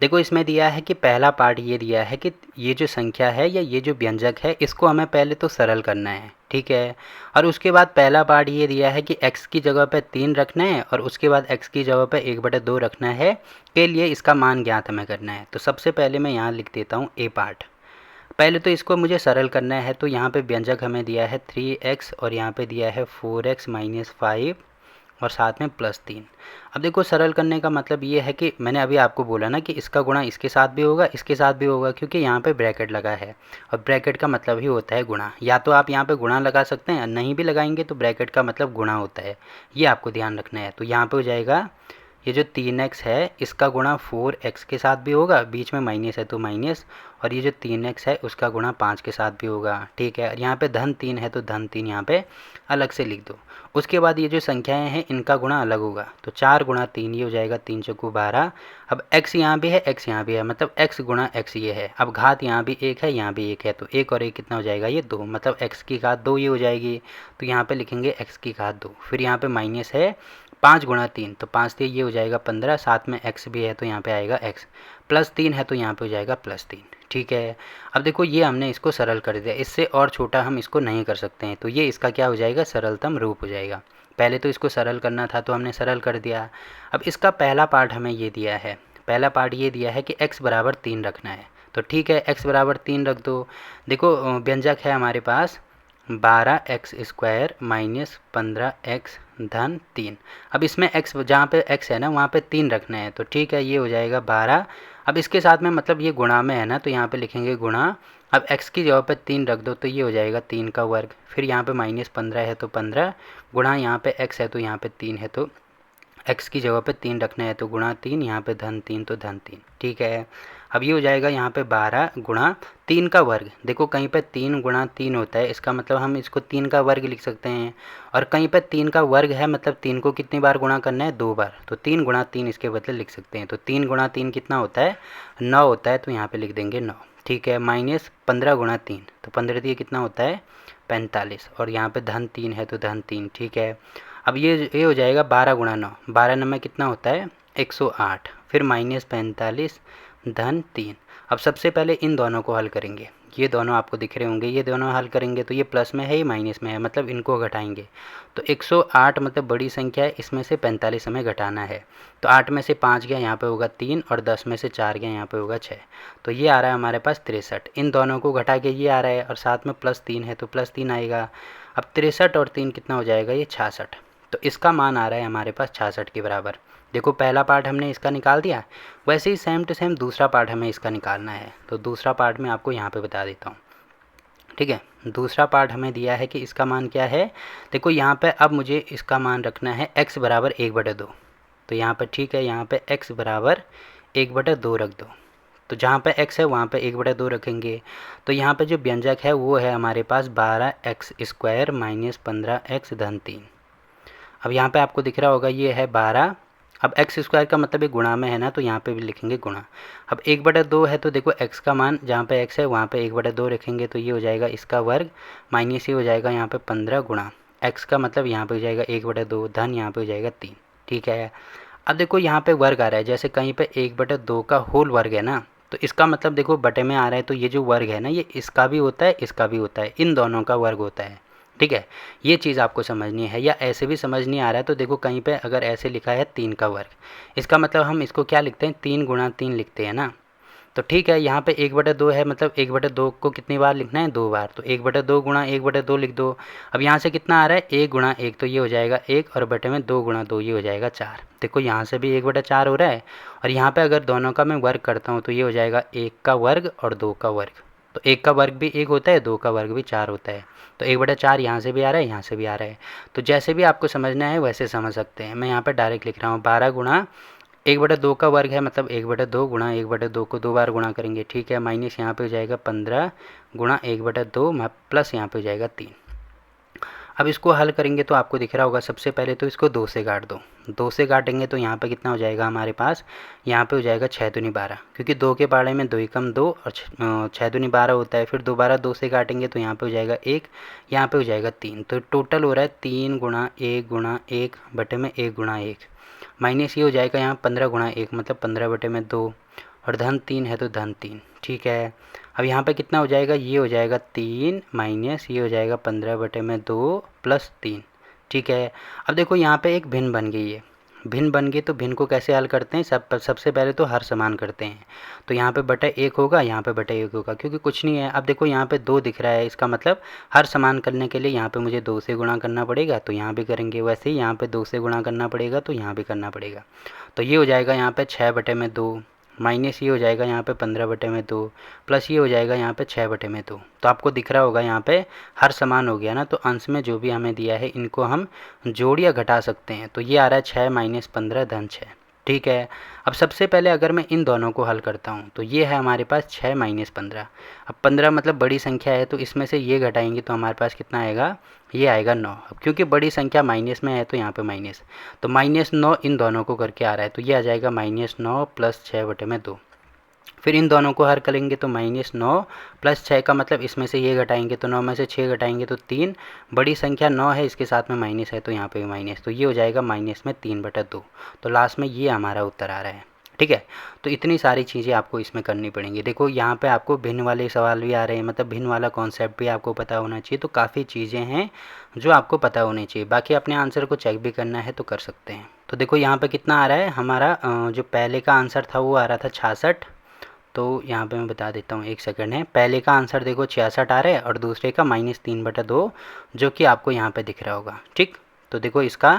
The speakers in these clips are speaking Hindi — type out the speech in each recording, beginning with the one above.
देखो इसमें दिया है कि पहला पार्ट ये दिया है कि ये जो संख्या है या ये जो व्यंजक है इसको हमें पहले तो सरल करना है, ठीक है। और उसके बाद पहला पार्ट ये दिया है कि x की जगह पे 3 रखना है और उसके बाद x की जगह पे 1/2 रखना है, के लिए इसका मान ज्ञात हमें करना है। तो सबसे पहले मैं यहाँ लिख देता हूँ ए पार्ट। पहले तो इसको मुझे सरल करना है, तो यहाँ पे व्यंजक हमें दिया है 3x और यहाँ पे दिया है 4x माइनस 5 और साथ में +3। अब देखो सरल करने का मतलब ये है कि मैंने अभी आपको बोला ना कि इसका गुणा इसके साथ भी होगा, इसके साथ भी होगा, क्योंकि यहाँ पे ब्रैकेट लगा है और ब्रैकेट का मतलब ही होता है गुणा। या तो आप यहाँ पे गुणा लगा सकते हैं, नहीं भी लगाएंगे तो ब्रैकेट का मतलब गुणा होता है, ये आपको ध्यान रखना है। तो यहाँ पे हो जाएगा ये जो 3x है इसका गुणा 4x के साथ भी होगा, बीच में माइनस है तो माइनस, और ये जो 3x है उसका गुणा 5 के साथ भी होगा, ठीक है। और यहाँ पे धन 3 है तो धन 3 यहाँ पे अलग से लिख दो। उसके बाद ये जो संख्याएं हैं इनका गुणा अलग होगा, तो 4 × 3 ये हो जाएगा 3 चौको 12। अब x यहाँ भी है, x यहाँ भी है, मतलब x गुणा x ये है। अब घात यहाँ भी 1 है, यहाँ भी 1 है, तो 1 और 1 कितना हो जाएगा, ये 2, मतलब x की घात 2 ये हो जाएगी। तो यहाँ पे लिखेंगे x की घात 2। फिर यहाँ पे माइनस है 5 × 3, तो 5 ये हो जाएगा 15, साथ में x भी है तो यहाँ पे आएगा x, +3 है तो यहाँ पे हो जाएगा +3, ठीक है। अब देखो ये हमने इसको सरल कर दिया, इससे और छोटा हम इसको नहीं कर सकते हैं, तो ये इसका क्या हो जाएगा, सरलतम रूप हो जाएगा। पहले तो इसको सरल करना था तो हमने सरल कर दिया। अब इसका पहला पार्ट हमें ये दिया है, पहला पार्ट ये दिया है कि x बराबर 3 रखना है, तो ठीक है x बराबर 3 रख दो। देखो व्यंजक है हमारे पास 12x² माइनस 15x धन 3। अब इसमें x जहाँ पे x है ना वहाँ पे 3 रखना है, तो ठीक है ये हो जाएगा 12। अब इसके साथ में मतलब ये गुणा में है ना, तो यहाँ पे लिखेंगे गुणा। अब x की जगह पे 3 रख दो तो ये हो जाएगा 3 का वर्ग। फिर यहाँ पे माइनस 15 है तो 15 गुणा, यहाँ पे x है तो यहाँ पे 3 है तो x की जगह पे 3 रखना है तो गुणा 3, यहाँ पे धन 3 तो धन 3, ठीक है। अब ये हो जाएगा यहाँ पे 12 गुणा 3 का वर्ग। देखो कहीं पे 3 × 3 होता है, इसका मतलब हम इसको 3 का वर्ग लिख सकते हैं, और कहीं पे 3 का वर्ग है मतलब 3 को कितनी बार गुणा करना है, 2 बार, तो 3 × 3 इसके बदले लिख सकते हैं। तो 3 × 3 कितना होता है, 9 होता है, तो यहाँ पे लिख देंगे 9, ठीक है। माइनस 15 × 3, तो 15 कितना होता है 45, और यहाँ पे धन 3 है तो धन 3, ठीक है। अब ये हो जाएगा 12 × 9, 12 9 में कितना होता है 108, फिर माइनस 45 धन 3। अब सबसे पहले इन दोनों को हल करेंगे, ये दोनों आपको दिख रहे होंगे, ये दोनों हल करेंगे तो ये प्लस में है ये माइनस में है, मतलब इनको घटाएंगे। तो 108 मतलब बड़ी संख्या है, इसमें से 45 हमें घटाना है, तो 8 में से 5 गया यहाँ पे होगा 3, और 10 में से 4 गया यहाँ पे होगा 6, तो ये आ रहा है हमारे पास 63। इन दोनों को घटा के ये आ रहा है, और साथ में +3 है तो +3 आएगा। अब 63 और 3 कितना हो जाएगा, ये 66, तो इसका मान आ रहा है हमारे पास 66 के बराबर। देखो पहला पार्ट हमने इसका निकाल दिया, वैसे ही सेम टू सेम दूसरा पार्ट हमें इसका निकालना है, तो दूसरा पार्ट मैं आपको यहाँ पे बता देता हूँ, ठीक है। दूसरा पार्ट हमें दिया है कि इसका मान क्या है। देखो यहाँ पे अब मुझे इसका मान रखना है x बराबर 1/2, तो यहाँ पे ठीक है, यहाँ पे x बराबर 1/2 रख दो। तो जहाँ पे x है वहाँ पे 1/2 रखेंगे, तो यहाँ पे जो व्यंजक है वो है हमारे पास 12x² माइनस 15x धन 3। अब यहाँ पे आपको दिख रहा होगा ये है 12। अब x² का मतलब ये गुणा में है ना, तो यहाँ पे भी लिखेंगे गुणा। अब 1/2 है तो देखो x का मान जहाँ पे x है वहाँ पे 1/2 रखेंगे, तो ये हो जाएगा इसका वर्ग, माइनस ये हो जाएगा यहाँ पे 15 गुणा x का मतलब यहाँ पे हो जाएगा 1/2 धन यहाँ पे हो जाएगा 3, ठीक है। अब देखो यहाँ पे वर्ग आ रहा है, जैसे कहीं पे 1/2 का होल वर्ग है ना, तो इसका मतलब देखो बटे में आ रहा है, तो ये जो वर्ग है ना ये इसका भी होता है इसका भी होता है, इन दोनों का वर्ग होता है, ठीक है। ये चीज़ आपको समझनी है, या ऐसे भी समझ नहीं आ रहा है तो देखो कहीं पे अगर ऐसे लिखा है 3 का वर्ग, इसका मतलब हम इसको क्या लिखते हैं 3 × 3 लिखते हैं ना, तो ठीक है। यहाँ पे 1/2 है, मतलब 1/2 को कितनी बार लिखना है 2 बार, तो 1/2 × 1/2 लिख दो। अब यहाँ से कितना आ रहा है 1 × 1, तो ये हो जाएगा 1, और बटे में 2 × 2 ये हो जाएगा 4। देखो यहाँ से भी 1/4 हो रहा है, और यहाँ पे अगर दोनों का मैं वर्ग करता हूँ तो ये हो जाएगा 1 का वर्ग और 2 का वर्ग, तो 1 का वर्ग भी 1 होता है, 2 का वर्ग भी 4 होता है, तो 1/4 यहाँ से भी आ रहा है यहाँ से भी आ रहा है। तो जैसे भी आपको समझना है वैसे समझ सकते हैं, मैं यहाँ पर डायरेक्ट लिख रहा हूँ 12 गुणा 1/2 का वर्ग है, मतलब 1/2 गुणा 1/2 को 2 बार गुणा करेंगे, ठीक है। माइनस यहाँ पे हो जाएगा 15 गुणा 1/2 प्लस यहाँ पे हो जाएगा 3। अब इसको हल करेंगे तो आपको दिख रहा होगा, सबसे पहले तो इसको 2 से काट दो, 2 से काटेंगे तो यहाँ पे कितना हो जाएगा हमारे पास, यहाँ पे हो जाएगा 6 दूनी 12, क्योंकि 2 के पाड़े में 2 एकम 2 और 6 दूनी 12 होता है। फिर दोबारा 2 से काटेंगे तो यहाँ पे हो जाएगा 1, यहाँ पे हो जाएगा 3, तो टोटल हो रहा है 3 × 1 × 1 बटे में 1 × 1, माइनस ये हो जाएगा यहाँ 15 × 1 मतलब 15 बटे में 2, और धन 3 है तो धन 3, ठीक है। अब यहाँ पे कितना हो जाएगा, ये हो जाएगा 3 माइनस ये हो जाएगा 15/2 प्लस 3, ठीक है। अब देखो यहाँ पे एक भिन्न बन गई है, भिन्न बन गई तो भिन्न को कैसे हल करते हैं, सबसे पहले तो हर समान करते हैं। तो यहाँ पे बटा 1 होगा, यहाँ पे बटा 1 होगा, क्योंकि कुछ नहीं है। अब देखो यहाँ पे 2 दिख रहा है, इसका मतलब हर समान करने के लिए यहाँ पे मुझे 2 से गुणा करना पड़ेगा, तो यहाँ भी करेंगे। वैसे ही यहाँ पे 2 से गुणा करना पड़ेगा, तो यहाँ भी करना पड़ेगा। तो ये हो जाएगा यहाँ पे 6/2 माइनस ये हो जाएगा यहाँ पे 15/2 प्लस ये हो जाएगा यहाँ पे 6/2। तो आपको दिख रहा होगा यहाँ पे हर समान हो गया ना, तो अंश में जो भी हमें दिया है इनको हम जोड़ या घटा सकते हैं। तो ये आ रहा है 6 माइनस 15 धन 6, ठीक है। अब सबसे पहले अगर मैं इन दोनों को हल करता हूँ तो ये है हमारे पास 6 माइनस 15। अब 15 मतलब बड़ी संख्या है, तो इसमें से ये घटाएंगे तो हमारे पास कितना आएगा, ये आएगा 9। अब क्योंकि बड़ी संख्या माइनस में है तो यहाँ पे माइनस, तो -9 इन दोनों को करके आ रहा है, तो ये आ जाएगा -9 प्लस 6/2। फिर इन दोनों को हल करेंगे तो -9 प्लस 6 का मतलब इसमें से ये घटाएंगे तो 9 में से 6 घटाएंगे तो 3, बड़ी संख्या 9 है, इसके साथ में माइनस है तो यहाँ पे भी माइनस, तो ये हो जाएगा माइनस में 3/2। तो लास्ट में ये हमारा उत्तर आ रहा है, ठीक है। तो इतनी सारी चीज़ें आपको इसमें करनी पड़ेंगी। देखो यहाँ पे आपको भिन्न वाले सवाल भी आ रहे हैं, मतलब भिन्न वाला कॉन्सेप्ट भी आपको पता होना चाहिए। तो काफ़ी चीज़ें हैं जो आपको पता होनी चाहिए, बाकी अपने आंसर को चेक भी करना है तो कर सकते हैं। तो देखो यहाँ पे कितना आ रहा है हमारा, जो पहले का आंसर था वो आ रहा था 66। तो यहाँ पे मैं बता देता हूँ, एक सेकंड है। पहले का आंसर देखो 66 आ रहा है और दूसरे का -3/2, जो कि आपको यहाँ पे दिख रहा होगा, ठीक। तो देखो इसका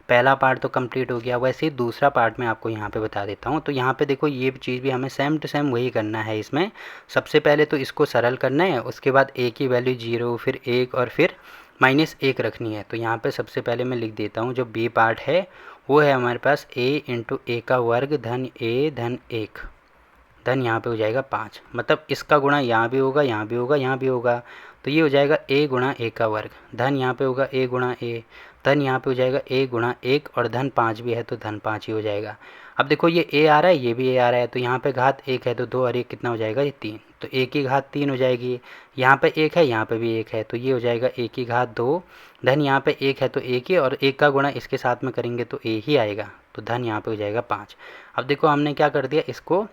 पहला पार्ट तो कंप्लीट हो गया। वैसे ही दूसरा पार्ट मैं आपको यहाँ पे बता देता हूँ। तो यहाँ पे देखो ये चीज़ भी हमें सेम टू सेम वही करना है। इसमें सबसे पहले तो इसको सरल करना है, उसके बाद a की वैल्यू 0, फिर 1 और फिर -1 रखनी है। तो यहाँ पे सबसे पहले मैं लिख देता हूँ, जो b पार्ट है वो है हमारे पास a × a का वर्ग धन a धन 1 धन यहाँ पे हो जाएगा 5, मतलब इसका गुणा यहाँ भी होगा, यहाँ भी होगा, यहाँ भी होगा। तो ये हो जाएगा a × a का वर्ग धन यहाँ पे होगा a × a धन यहाँ पे हो जाएगा a × 1 और धन 5 भी है तो धन 5 ही हो जाएगा। अब देखो ये a आ रहा है, ये भी a आ रहा है, तो यहाँ पे घात 1 है तो 2 और 1 कितना हो जाएगा, ये 3, तो a की घात 3 हो जाएगी। यहाँ पे 1 है, यहाँ पे भी 1 है, तो ये हो जाएगा a की घात 2 धन यहाँ पे 1 है तो 1 ही, और 1 का गुणा इसके साथ में करेंगे तो a ही आएगा, तो धन यहाँ पे हो जाएगा 5। अब देखो हमने क्या कर दिया, इसको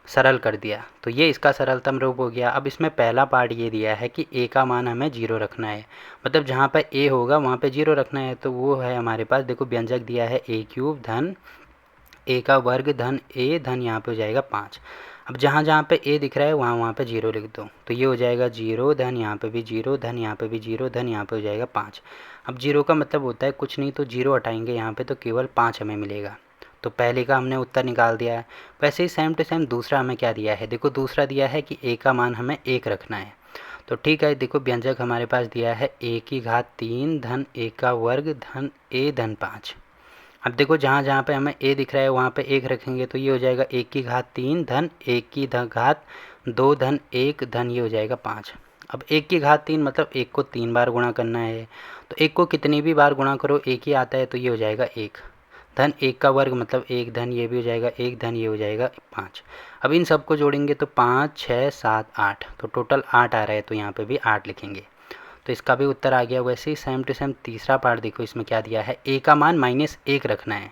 सरल कर दिया, तो ये इसका सरलतम रूप हो गया। अब इसमें पहला पार्ट ये दिया है कि a का मान हमें 0 रखना है, मतलब जहाँ पर a होगा वहाँ पे 0 रखना है। तो वो है हमारे पास, देखो व्यंजक दिया है a³ धन a का वर्ग धन a धन यहाँ पे हो जाएगा 5। अब जहाँ जहाँ पे a दिख रहा है वहाँ वहाँ पे 0 लिख दो, तो ये हो जाएगा 0 धन यहाँ पे भी 0 धन यहाँ पे भी 0 धन यहाँ पे हो जाएगा 5। अब 0 का मतलब होता है कुछ नहीं, तो 0 हटाएंगे यहाँ पे तो केवल 5 हमें मिलेगा। तो पहले का हमने उत्तर निकाल दिया है। वैसे ही सेम टू सेम दूसरा हमें क्या दिया है, देखो दूसरा दिया है कि a का मान हमें 1 रखना है। तो ठीक है, देखो व्यंजक हमारे पास दिया है a की घात 3 धन a का वर्ग धन a धन 5। अब देखो जहाँ जहाँ पे हमें a दिख रहा है वहाँ पे 1 रखेंगे तो ये हो जाएगा a की घात 3 धन a की घात 2 धन 1 धन ये हो जाएगा 5। अब 1 की घात 3 मतलब 1 को 3 बार गुणा करना है, तो 1 को कितनी भी बार गुणा करो 1 ही आता है, तो ये हो जाएगा 1 धन 1 का वर्ग मतलब 1 धन ये भी हो जाएगा 1 धन ये हो जाएगा 5। अब इन सबको जोड़ेंगे तो 5 6 7 8, तो टोटल 8 आ रहा है, तो यहाँ पे भी 8 लिखेंगे, तो इसका भी उत्तर आ गया। वैसे ही सेम टू सेम तीसरा पार्ट देखो, इसमें क्या दिया है, a का मान -1 रखना है।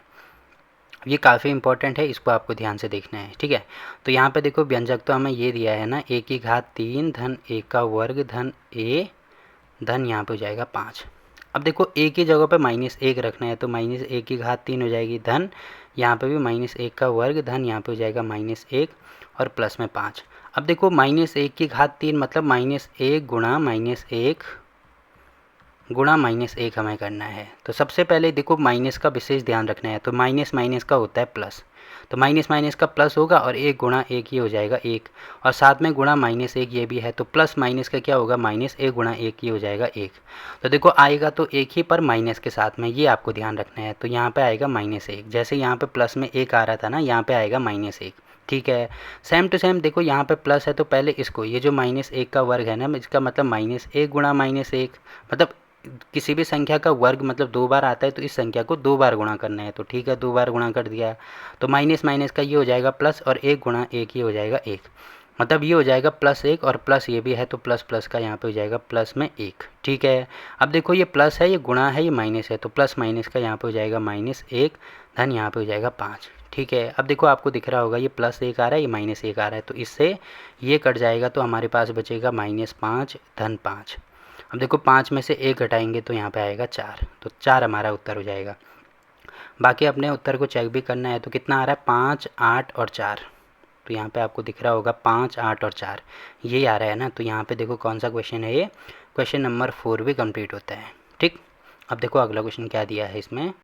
ये काफ़ी इंपॉर्टेंट है, इसको आपको ध्यान से देखना है, ठीक है। तो यहाँ पे देखो व्यंजक तो हमें ये दिया है ना, a की घात 3 धन a का वर्ग धन a धन यहाँ पे हो जाएगा 5। अब देखो a की जगह पे -1 रखना है, तो -1 की घात 3 हो जाएगी धन यहाँ पे भी -1 का वर्ग धन यहाँ पे हो जाएगा -1 और प्लस में 5। अब देखो -1 की घात 3 मतलब -1 गुणा -1 गुणा -1 हमें करना है। तो सबसे पहले देखो माइनस का विशेष ध्यान रखना है, तो माइनस माइनस का होता है प्लस, तो माइनस माइनस का प्लस होगा और 1 गुणा 1 ही हो जाएगा 1, और साथ में गुणा -1 ये भी है, तो प्लस माइनस का क्या होगा, -1 गुणा 1 ही हो जाएगा 1। तो देखो आएगा तो 1 ही पर माइनस के साथ में, ये आपको ध्यान रखना है। तो यहाँ पे आएगा -1, जैसे यहाँ पे प्लस में 1 आ रहा था ना, यहाँ पे आएगा -1, ठीक है। सेम टू सेम देखो यहाँ पे प्लस है तो पहले इसको, ये जो -1 का वर्ग है ना, इसका मतलब -1 गुणा -1, मतलब किसी भी संख्या का वर्ग मतलब 2 बार आता है, तो इस संख्या को 2 बार गुणा करना है, तो ठीक है 2 बार गुणा कर दिया, तो माइनस माइनस का ये हो जाएगा प्लस, और 1 गुणा 1 ये हो जाएगा 1, मतलब ये हो जाएगा +1, और प्लस ये भी है तो प्लस प्लस का यहाँ पे हो जाएगा प्लस में 1, ठीक है। अब देखो ये प्लस है, ये गुणा है, ये माइनस है, तो प्लस माइनस का यहाँ पे हो जाएगा -1 धन यहाँ पे हो जाएगा 5, ठीक है। अब देखो आपको दिख रहा होगा ये +1 आ रहा है, ये -1 आ रहा है, तो इससे ये कट जाएगा तो हमारे पास बचेगा -5 धन 5। अब देखो 5 में से 1 घटाएंगे तो यहाँ पे आएगा 4, तो 4 हमारा उत्तर हो जाएगा। बाकी अपने उत्तर को चेक भी करना है, तो कितना आ रहा है 5, 8 और 4। तो यहाँ पे आपको दिख रहा होगा 5, 8 और 4 ये आ रहा है ना। तो यहाँ पे देखो कौन सा क्वेश्चन है ये, क्वेश्चन नंबर 4 भी कंप्लीट होता है। ठीक, अब देखो अगला क्वेश्चन क्या दिया है इसमें।